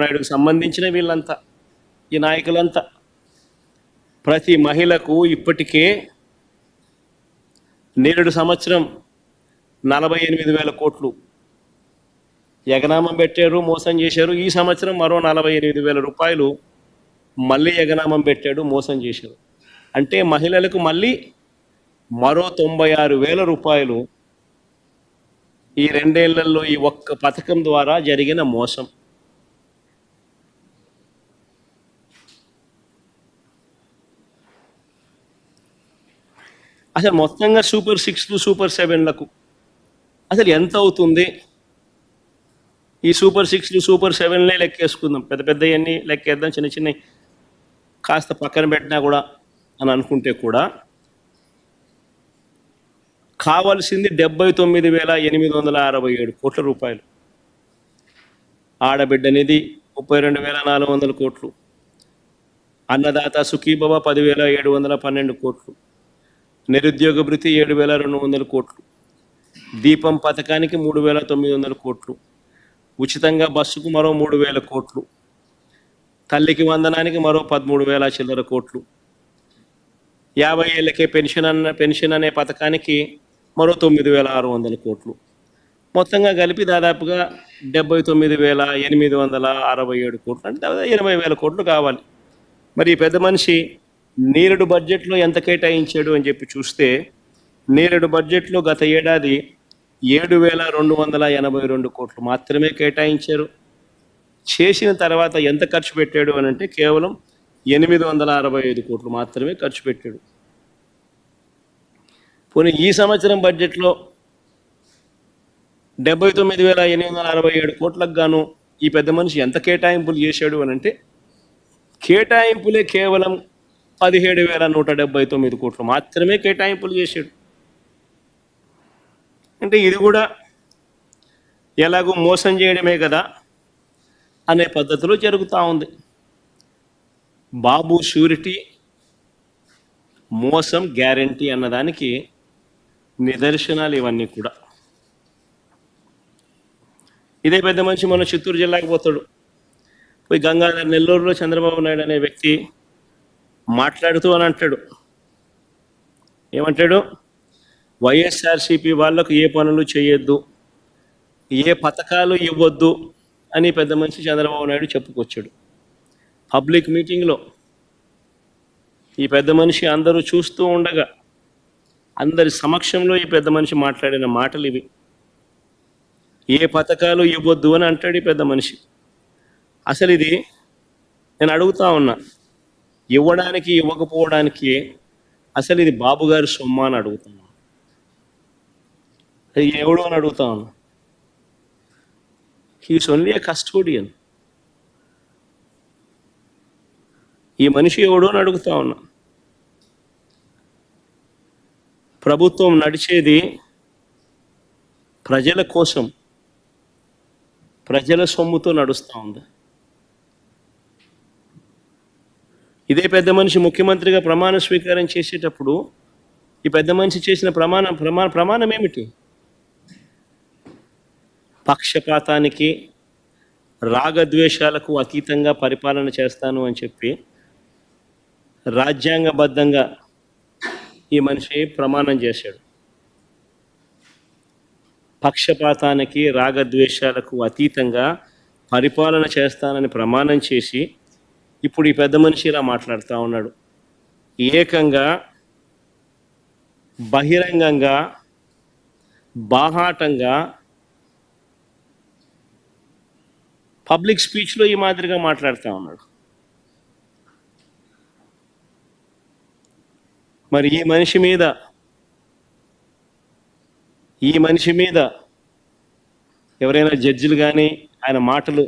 నాయుడుకు సంబంధించిన వీళ్ళంతా, ఈ నాయకులంతా ప్రతి మహిళకు ఇప్పటికే నేడు సంవత్సరం 48,000 కోట్లు ఎగనామం పెట్టారు, మోసం చేశారు. ఈ సంవత్సరం మరో 48,000 రూపాయలు మళ్ళీ ఎగనామం పెట్టాడు, మోసం చేశారు. అంటే మహిళలకు మళ్ళీ మరో 96,000 రూపాయలు ఈ 2 ఏళ్లలో ఈ ఒక్క పథకం ద్వారా జరిగిన మోసం. అసలు మొత్తంగా సూపర్ 6లు సూపర్ 7లకు అసలు ఎంత అవుతుంది? ఈ సూపర్ 6లు సూపర్ 7లే లెక్కేసుకుందాం, పెద్ద పెద్దవన్నీ లెక్కేద్దాం, చిన్న చిన్న కాస్త పక్కన పెట్టినా కూడా అని అనుకుంటే కూడా కావాల్సింది 79,867 కోట్ల రూపాయలు. ఆడబిడ్డ నిధి 32,400 కోట్లు, అన్నదాత సుఖీభవ 10,712 కోట్లు, నిరుద్యోగ భృతి 7,200 కోట్లు, దీపం పథకానికి 3,900 కోట్లు, ఉచితంగా బస్సుకు మరో 3,000 కోట్లు, తల్లికి వందనానికి మరో 13,000 చిల్లర కోట్లు, 50 ఏళ్ళకే పెన్షన్ అనే పథకానికి మరో 9,600 కోట్లు, మొత్తంగా కలిపి దాదాపుగా 79,867 కోట్లు, అంటే 80,000 కోట్లు కావాలి. మరి ఈ పెద్ద మనిషి నేరుడు బడ్జెట్లో ఎంత కేటాయించాడు అని చెప్పి చూస్తే, నేరుడు బడ్జెట్లో గత ఏడాది 7,282 కోట్లు మాత్రమే కేటాయించారు. చేసిన తర్వాత ఎంత ఖర్చు పెట్టాడు అని అంటే కేవలం 865 కోట్లు మాత్రమే ఖర్చు పెట్టాడు. పోనీ ఈ సంవత్సరం బడ్జెట్లో 79,867 కోట్లకు గాను ఈ పెద్ద మనిషి ఎంత కేటాయింపులు చేశాడు అని అంటే కేటాయింపులే కేవలం 17,179 కోట్లు మాత్రమే కేటాయింపులు చేశాడు. అంటే ఇది కూడా ఎలాగో మోసం చేయడమే కదా అనే పద్ధతిలో జరుగుతూ ఉంది. బాబు షూరిటీ, మోసం గ్యారంటీ అన్నదానికి నిదర్శనాలు ఇవన్నీ కూడా. ఇదే పెద్ద మనిషి మన చిత్తూరు జిల్లాకి పోతాడు, పోయి గంగాధర్ నెల్లూరులో చంద్రబాబు నాయుడు అనే వ్యక్తి మాట్లాడుతూ అని అంటాడు, ఏమంటాడు? వైఎస్ఆర్సీపీ వాళ్ళకు ఏ పనులు చేయొద్దు, ఏ పథకాలు ఇవ్వద్దు అని పెద్ద మనిషి చంద్రబాబు నాయుడు చెప్పుకొచ్చాడు పబ్లిక్ మీటింగ్లో. ఈ పెద్ద మనిషి అందరూ చూస్తూ ఉండగా అందరి సమక్షంలో ఈ పెద్ద మనిషి మాట్లాడిన మాటలు ఇవి. ఏ పథకాలు ఇవ్వద్దు అని అంటాడు ఈ పెద్ద మనిషి. అసలు ఇది నేను అడుగుతా ఉన్నా, ఇవ్వడానికి ఇవ్వకపోవడానికి అసలు ఇది బాబు గారి సొమ్మ అని అడుగుతున్నా, ఎవడు అని అడుగుతా ఉన్నా. హీస్ ఓన్లీ ఏ కస్టోడియన్. ఈ మనిషి ఎవడు అని అడుగుతా ఉన్నా. ప్రభుత్వం నడిచేది ప్రజల కోసం, ప్రజల సొమ్ముతో నడుస్తూ ఉంది. ఇదే పెద్ద మనిషి ముఖ్యమంత్రిగా ప్రమాణ స్వీకారం చేసేటప్పుడు ఈ పెద్ద మనిషి చేసిన ప్రమాణం ఏమిటి? పక్షపాతానికి, రాగద్వేషాలకు అతీతంగా పరిపాలన చేస్తాను అని చెప్పి రాజ్యాంగబద్ధంగా ఈ మనిషి ప్రమాణం చేశాడు. పక్షపాతానికి, రాగద్వేషాలకు అతీతంగా పరిపాలన చేస్తానని ప్రమాణం చేసి ఇప్పుడు ఈ పెద్ద మనిషి ఇలా మాట్లాడుతూ ఉన్నాడు. ఏకంగా బహిరంగంగా, బాహాటంగా పబ్లిక్ స్పీచ్లో ఈ మాదిరిగా మాట్లాడుతూ ఉన్నాడు. మరి ఈ మనిషి మీద ఎవరైనా జడ్జిలు కానీ, ఆయన మాటలు,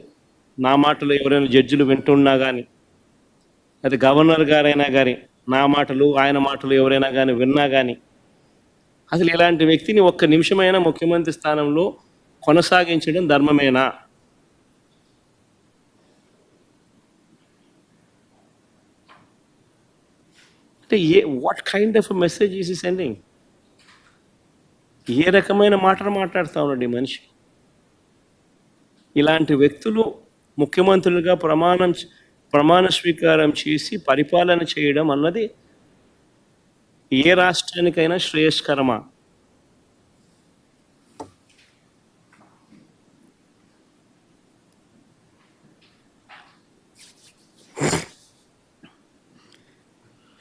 నా మాటలు ఎవరైనా జడ్జిలు వింటున్నా కానీ, అది గవర్నర్ గారైనా కానీ నా మాటలు, ఆయన మాటలు ఎవరైనా కానీ విన్నా కానీ, అసలు ఇలాంటి వ్యక్తిని ఒక్క నిమిషమైనా ముఖ్యమంత్రి స్థానంలో కొనసాగించడం ధర్మమేనా? అంటే what kind of message is ఈ సెండింగ్? ఏ రకమైన మాటలు మాట్లాడుతూ ఉన్నాడు ఈ మనిషి? ఇలాంటి వ్యక్తులు ముఖ్యమంత్రులుగా ప్రమాణ స్వీకారం చేసి పరిపాలన చేయడం అన్నది ఏ రాష్ట్రానికైనా శ్రేయస్కరమా?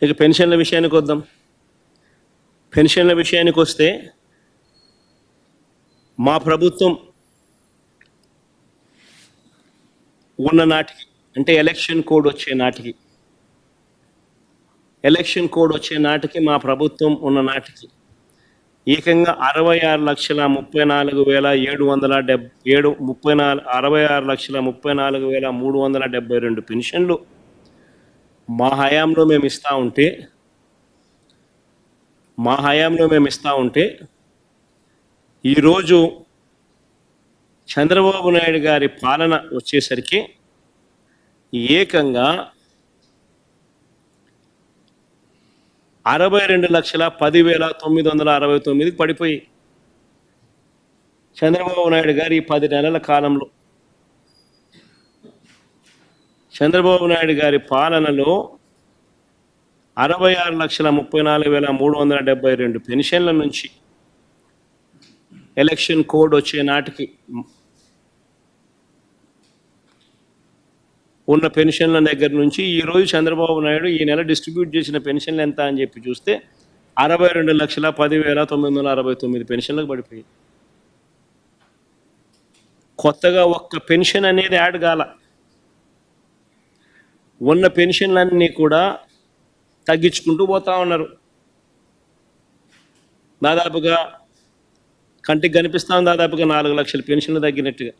ఇక పెన్షన్ల విషయానికి వద్దాం. పెన్షన్ల విషయానికి వస్తే మా ప్రభుత్వం ఉన్న నాటికి, అంటే ఎలక్షన్ కోడ్ వచ్చే నాటికి మా ప్రభుత్వం ఉన్న నాటికి ఏకంగా 66,34,372 పెన్షన్లు మా హయాంలో మేము ఇస్తా ఉంటే ఈరోజు చంద్రబాబు నాయుడు గారి పాలన వచ్చేసరికి ఏకంగా 62,10,969 పడిపోయి చంద్రబాబు నాయుడు గారి 10 నెలల కాలంలో, చంద్రబాబు నాయుడు గారి పాలనలో 66,34,372 పెన్షన్ల నుంచి ఎలక్షన్ కోడ్ వచ్చే నాటికి ఉన్న పెన్షన్ల దగ్గర నుంచి ఈరోజు చంద్రబాబు నాయుడు ఈ నెల డిస్ట్రిబ్యూట్ చేసిన పెన్షన్లు ఎంత అని చెప్పి చూస్తే 62,10,969 పెన్షన్లకు పడిపోయి, కొత్తగా ఒక్క పెన్షన్ అనేది యాడ్ కాల. ఉన్న పెన్షన్లన్నీ కూడా తగ్గించుకుంటూ పోతా ఉన్నారు. దాదాపుగా కంటికి కనిపిస్తాం, దాదాపుగా 4 లక్షల పెన్షన్లు తగ్గినట్టుగా.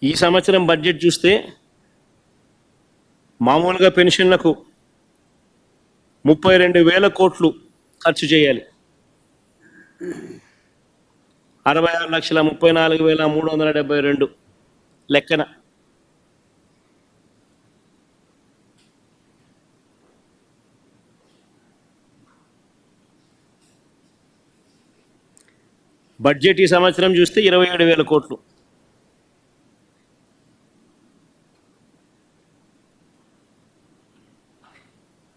ఈ సంవత్సరం బడ్జెట్ చూస్తే మామూలుగా పెన్షన్లకు 32,000 కోట్లు ఖర్చు చేయాలి. 66,34,372 లెక్కన. బడ్జెట్ ఈ సంవత్సరం చూస్తే 27,000 కోట్లు.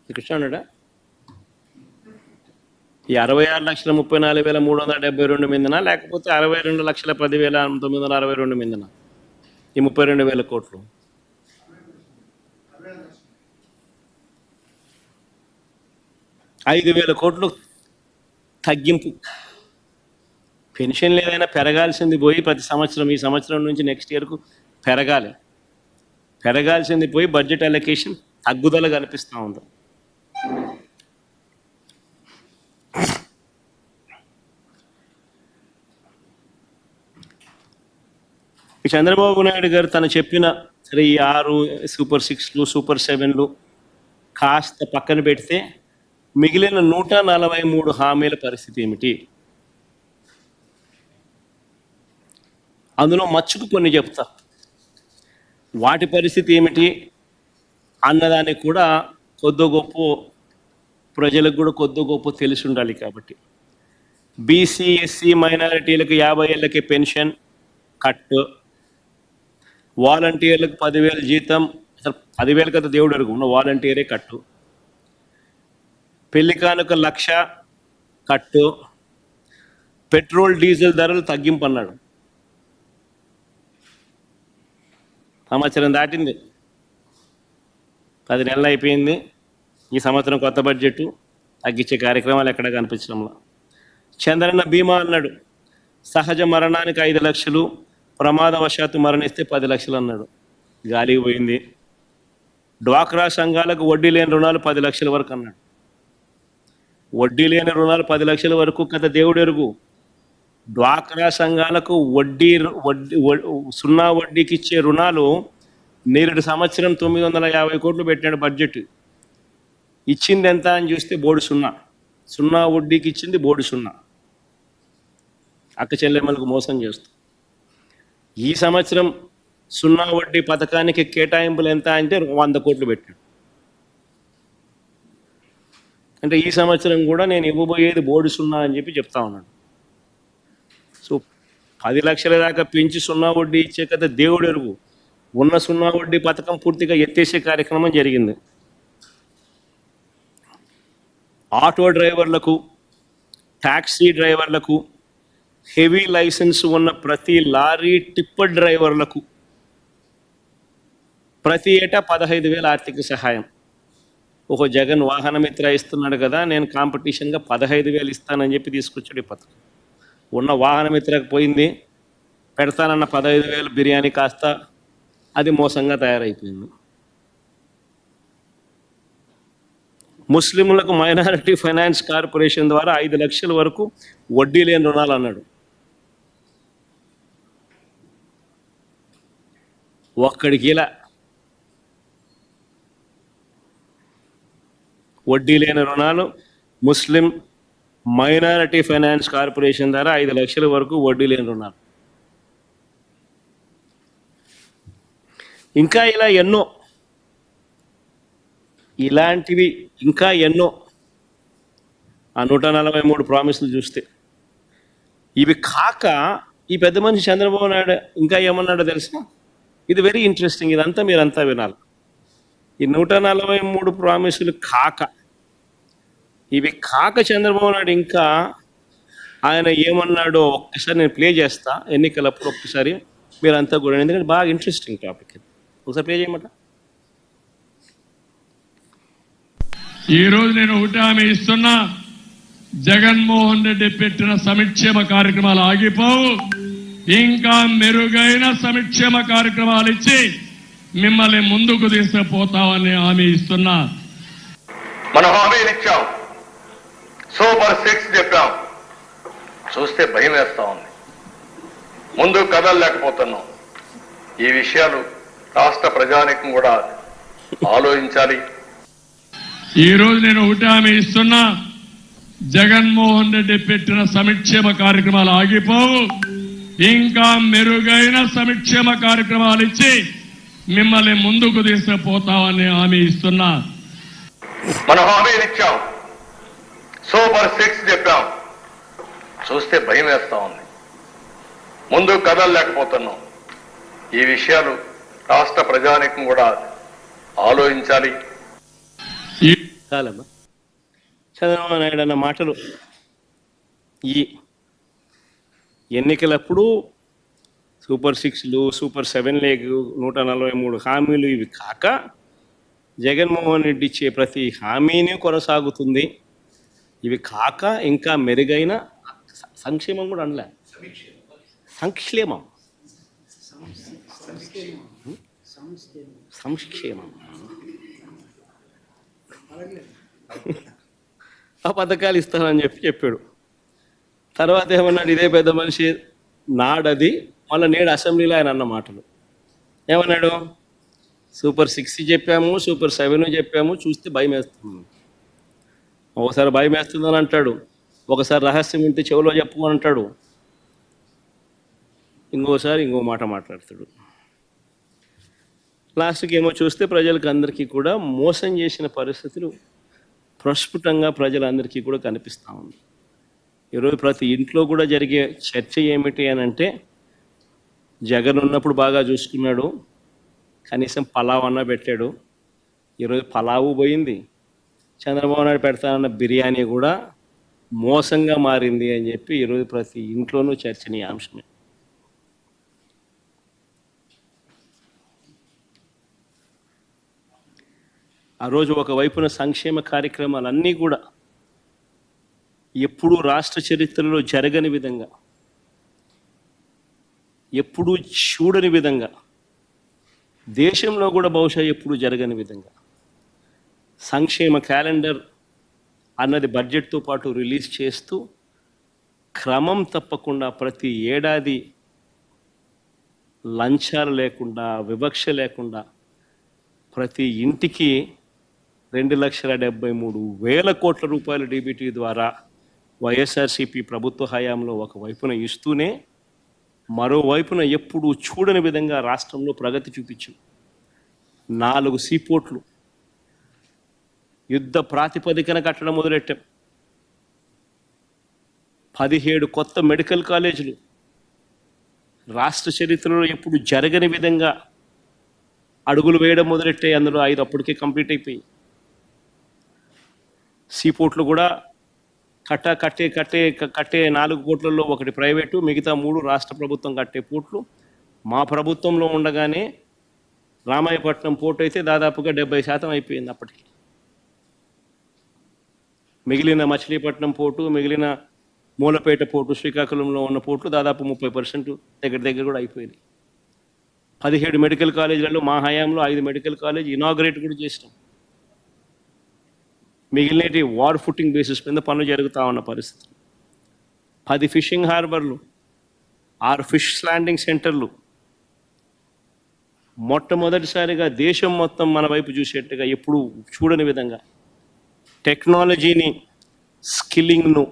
కృష్ణాడా ఈ 66,34,372 మీదనా, లేకపోతే 62,10,962 మీదనా ఈ 32,000 కోట్లు? $5,000 కోట్లు తగ్గింపు. పెన్షన్లు ఏదైనా పెరగాల్సింది పోయి ప్రతి సంవత్సరం, ఈ సంవత్సరం నుంచి నెక్స్ట్ ఇయర్కు పెరగాల్సింది పోయి బడ్జెట్ అలొకేషన్ తగ్గుదల కనిపిస్తూ ఉంది. చంద్రబాబు నాయుడు గారు తను చెప్పిన సరే ఈ 6 సూపర్ 6లు సూపర్ 7లు కాస్త పక్కన పెడితే మిగిలిన 143 హామీల పరిస్థితి ఏమిటి? అందులో మచ్చుకు కొన్ని చెప్తా, వాటి పరిస్థితి ఏమిటి అన్నదానికి కూడా కొద్ది గొప్ప ప్రజలకు కూడా కొద్ది గొప్ప తెలిసి ఉండాలి. కాబట్టి బీసీ ఎస్సీ మైనారిటీలకు 50 ఏళ్ళకి పెన్షన్ కట్, వాలంటీర్లకు 10,000 జీతం, అసలు 10,000 కదా దేవుడు అడుగు, ఉన్న వాలంటీరే కట్టు, పెళ్లి కానుక 1,00,000 కట్టు, పెట్రోల్ డీజిల్ ధరలు తగ్గింపు అన్నాడు. సంవత్సరం దాటింది, 10 నెలలు అయిపోయింది. ఈ సంవత్సరం కొత్త బడ్జెట్ తగ్గించే కార్యక్రమాలు ఎక్కడ కనిపించడంలో. చంద్రన్న బీమా అన్నాడు, సహజ మరణానికి 5 లక్షలు, ప్రమాదవశాత్తు మరణిస్తే 10 లక్షలు అన్నాడు, గాలికి పోయింది. డ్వాక్రా సంఘాలకు వడ్డీ లేని రుణాలు 10 లక్షల వరకు అన్నాడు. వడ్డీ లేని రుణాలు 10 లక్షల వరకు కథ దేవుడు ఎరుగు. డ్వాక్రా సంఘాలకు సున్నా వడ్డీకి ఇచ్చే రుణాలు నేరుడు సంవత్సరం 950 కోట్లు పెట్టాడు బడ్జెట్. ఇచ్చింది ఎంత అని చూస్తే బోర్డు సున్నా వడ్డీకి ఇచ్చింది బోర్డు సున్నా. అక్క చెల్లెమ్మలకు మోసం చేస్తూ ఈ సంవత్సరం సున్నా వడ్డీ పథకానికి కేటాయింపులు ఎంత అంటే 100 కోట్లు పెట్టాడు. అంటే ఈ సంవత్సరం కూడా నేను ఇవ్వబోయేది బోర్డు 0 అని చెప్పి చెప్తా ఉన్నాడు. సో 10 లక్షల దాకా పెంచి 0 వడ్డీ ఇచ్చే కదా దేవుడు ఎరుగు. ఉన్న 0 వడ్డీ పథకం పూర్తిగా ఎత్తేసే కార్యక్రమం జరిగింది. ఆటో డ్రైవర్లకు, ట్యాక్సీ డ్రైవర్లకు, హెవీ లైసెన్స్ ఉన్న ప్రతి లారీ టిప్పర్ డ్రైవర్లకు ప్రతి ఏటా 15,000 ఆర్థిక సహాయం. ఒక జగన్ వాహన మిత్ర ఇస్తున్నాడు కదా, నేను కాంపిటీషన్గా 15,000 ఇస్తానని చెప్పి తీసుకొచ్చాడు ఈ పథకం. ఉన్న వాహన మిత్రకు పోయింది, పెడతానన్న 15,000 బిర్యానీ కాస్త అది మోసంగా తయారైపోయింది. ముస్లింలకు మైనారిటీ ఫైనాన్స్ కార్పొరేషన్ ద్వారా 5 లక్షల వరకు వడ్డీ లేని రుణాలు అన్నాడు. ఒక్కడికి ఇలా వడ్డీ లేని రుణాలు ముస్లిం మైనారిటీ ఫైనాన్స్ కార్పొరేషన్ ద్వారా 5 లక్షల వరకు వడ్డీ లేని రుణాలు. ఇంకా ఇలా ఎన్నో, ఇలాంటివి ఇంకా ఎన్నో. ఆ 143 ప్రామిసులు చూస్తే ఇవి కాక ఈ పెద్ద మనిషి చంద్రబాబు నాయుడు ఇంకా ఏమన్నాడో తెలుసా? ఇది వెరీ ఇంట్రెస్టింగ్, ఇదంతా మీరంతా వినాలి. ఈ 143 ప్రామిసులు కాక, ఇవి కాక చంద్రబాబు నాయుడు ఇంకా ఆయన ఏమన్నాడో ఒక్కసారి నేను ప్లే చేస్తా ఎన్నికలప్పుడు. ఒక్కసారి మీరంతా కూడా, ఎందుకంటే బాగా ఇంట్రెస్టింగ్ టాపిక్ ఇది. ఒకసారి ప్లే చేయమంట. ఈరోజు నేను ఒకటి హామీ ఇస్తున్నా, జగన్మోహన్ రెడ్డి పెట్టిన సంక్షేమ కార్యక్రమాలు ఆగిపోవు. ఇంకా మెరుగైన సంక్షేమ కార్యక్రమాలు ఇచ్చి మిమ్మల్ని ముందుకు తీసుకుపోతామని హామీ ఇస్తున్నా. మనం హామీలు ఇచ్చాం, సూపర్ 6 చెప్పాం, చూస్తే భయం వేస్తా ఉంది. ముందు కదలలేకపోతున్నాం. ఈ విషయాలు రాష్ట్ర ప్రజానీకం కూడా ఆలోచించాలి. ఈరోజు నేను ఒకటి హామీ ఇస్తున్నా, జగన్మోహన్ రెడ్డి పెట్టిన సంక్షేమ కార్యక్రమాలు ఆగిపోవు. ఇంకా మెరుగైన సంక్షేమ కార్యక్రమాలు ఇచ్చి మిమ్మల్ని ముందుకు తీసుకుపోతామని హామీ ఇస్తున్నా. మనం హామీలు ఇచ్చాం, సూపర్ 6 చెప్పాం, చూస్తే భయం వేస్తా ఉంది. ముందు కదలలేకపోతున్నాం. ఈ విషయాలు రాష్ట్ర ప్రజానీకం కూడా ఆలోచించాలి. చాలమ్మా, చంద్రబాబు నాయుడు అన్న మాటలు ఈ ఎన్నికలప్పుడు సూపర్ 6లు, సూపర్ 7 143 హామీలు ఇవి కాక జగన్మోహన్ రెడ్డి ఇచ్చే ప్రతి హామీని కొనసాగుతుంది. ఇవి కాక ఇంకా మెరుగైన సంక్షేమం కూడా అనలే, సంక్షేమం సంక్షేమం ఆ పథకాలు ఇస్తానని చెప్పాడు. తర్వాత ఏమన్నాడు ఇదే పెద్ద మనిషి నాడది, మళ్ళీ నేడు అసెంబ్లీలో ఆయన అన్న మాటలు ఏమన్నాడు? సూపర్ 6 చెప్పాము, సూపర్ 7 చెప్పాము, చూస్తే భయం వేస్తుంది. ఒకసారి భయం వేస్తుందని అంటాడు, ఒకసారి రహస్యం ఉంటే చెవిలో చెప్పు అని అంటాడు, ఇంకోసారి ఇంకో మాట మాట్లాడతాడు. లాస్ట్కి ఏమో చూస్తే ప్రజలకు అందరికీ కూడా మోసం చేసిన పరిస్థితులు ప్రస్ఫుటంగా ప్రజలందరికీ కూడా కనిపిస్తూ ఉంది. ఈరోజు ప్రతి ఇంట్లో కూడా జరిగే చర్చ ఏమిటి అని అంటే, జగన్ ఉన్నప్పుడు బాగా చూసుకున్నాడు, కనీసం పలావ్ అన్న పెట్టాడు. ఈరోజు పలావు పోయింది, చంద్రబాబు నాయుడు పెడతానన్న బిర్యానీ కూడా మోసంగా మారింది అని చెప్పి ఈరోజు ప్రతి ఇంట్లోనూ చర్చనీయాంశమే. ఆ రోజు ఒకవైపున సంక్షేమ కార్యక్రమాలన్నీ కూడా ఎప్పుడూ రాష్ట్ర చరిత్రలో జరగని విధంగా, ఎప్పుడూ చూడని విధంగా, దేశంలో కూడా బహుశా ఎప్పుడూ జరగని విధంగా సంక్షేమ క్యాలెండర్ అన్నది బడ్జెట్తో పాటు రిలీజ్ చేస్తూ క్రమం తప్పకుండా ప్రతి ఏడాది లంచాలు లేకుండా, వివక్ష లేకుండా ప్రతి ఇంటికి 2,73,000 కోట్ల రూపాయల డీబీటీ ద్వారా వైఎస్ఆర్సీపీ ప్రభుత్వ హయాంలో ఒకవైపున ఇస్తూనే మరోవైపున ఎప్పుడూ చూడని విధంగా రాష్ట్రంలో ప్రగతి చూపించు. 4 సీపోర్ట్లు యుద్ధ ప్రాతిపదికన కట్టడం మొదలెట్టాం. 17 కొత్త మెడికల్ కాలేజీలు రాష్ట్ర చరిత్రలో ఎప్పుడు జరగని విధంగా అడుగులు వేయడం మొదలెట్టాయి. అందులో 5 అప్పటికే కంప్లీట్ అయిపోయి. సీపోర్ట్లు కూడా కట్టే 4 పోర్ట్లలో ఒకటి ప్రైవేటు, మిగతా 3 రాష్ట్ర ప్రభుత్వం కట్టే పోర్ట్లు. మా ప్రభుత్వంలో ఉండగానే రామాయపట్నం పోర్టు అయితే దాదాపుగా 70% అయిపోయింది అప్పటికి. మిగిలిన మచిలీపట్నం పోర్టు, మిగిలిన మూలపేట పోర్టు, శ్రీకాకుళంలో ఉన్న పోర్ట్లు దాదాపు 30% దగ్గర కూడా అయిపోయింది. 17 మెడికల్ కాలేజీలలో మా హయాంలో 5 మెడికల్ కాలేజ్ ఇనాగ్రేట్ కూడా చేసినాం. మిగిలినటి వార్ ఫుటింగ్ బేసిస్ మీద పనులు జరుగుతూ ఉన్న పరిస్థితి. 10 ఫిషింగ్ హార్బర్లు, 6 ఫిష్ ల్యాండింగ్ సెంటర్లు, మొట్టమొదటిసారిగా దేశం మొత్తం మన వైపు చూసేట్టుగా ఎప్పుడు చూడని విధంగా టెక్నాలజీని, స్కిల్లింగ్ను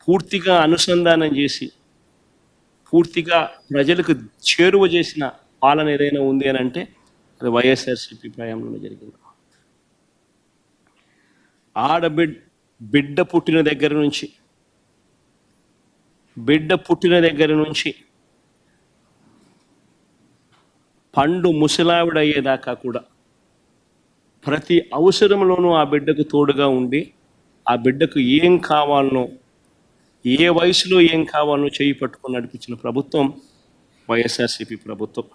పూర్తిగా అనుసంధానం చేసి పూర్తిగా ప్రజలకు చేరువ చేసిన పాలన ఏదైనా ఉంది అని అంటే అది వైఎస్ఆర్సీపీ ప్రయాణంలో జరిగింది. బిడ్డ పుట్టిన దగ్గర నుంచి పండు ముసలావిడ అయ్యేదాకా కూడా ప్రతి అవసరంలోనూ ఆ బిడ్డకు తోడుగా ఉండి ఆ బిడ్డకు ఏం కావాలనో, ఏ వయసులో ఏం కావాలనో చేయి పట్టుకొని నడిపించిన ప్రభుత్వం వైఎస్ఆర్సీపీ ప్రభుత్వం.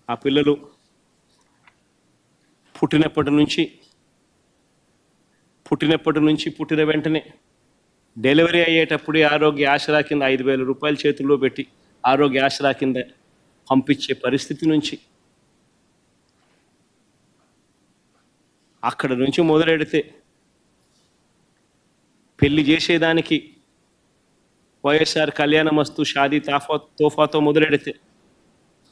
ఆ పిల్లలు పుట్టినప్పటి నుంచి పుట్టిన వెంటనే డెలివరీ అయ్యేటప్పుడే ఆరోగ్య ఆసరా కింద 5,000 రూపాయలు చేతుల్లో పెట్టి ఆరోగ్య ఆసరా కింద పంపించే పరిస్థితి నుంచి అక్కడ నుంచి మొదలెడితే పెళ్లి చేసేదానికి వైఎస్ఆర్ కళ్యాణమస్తు షాదీ తోఫాతో మొదలెడితే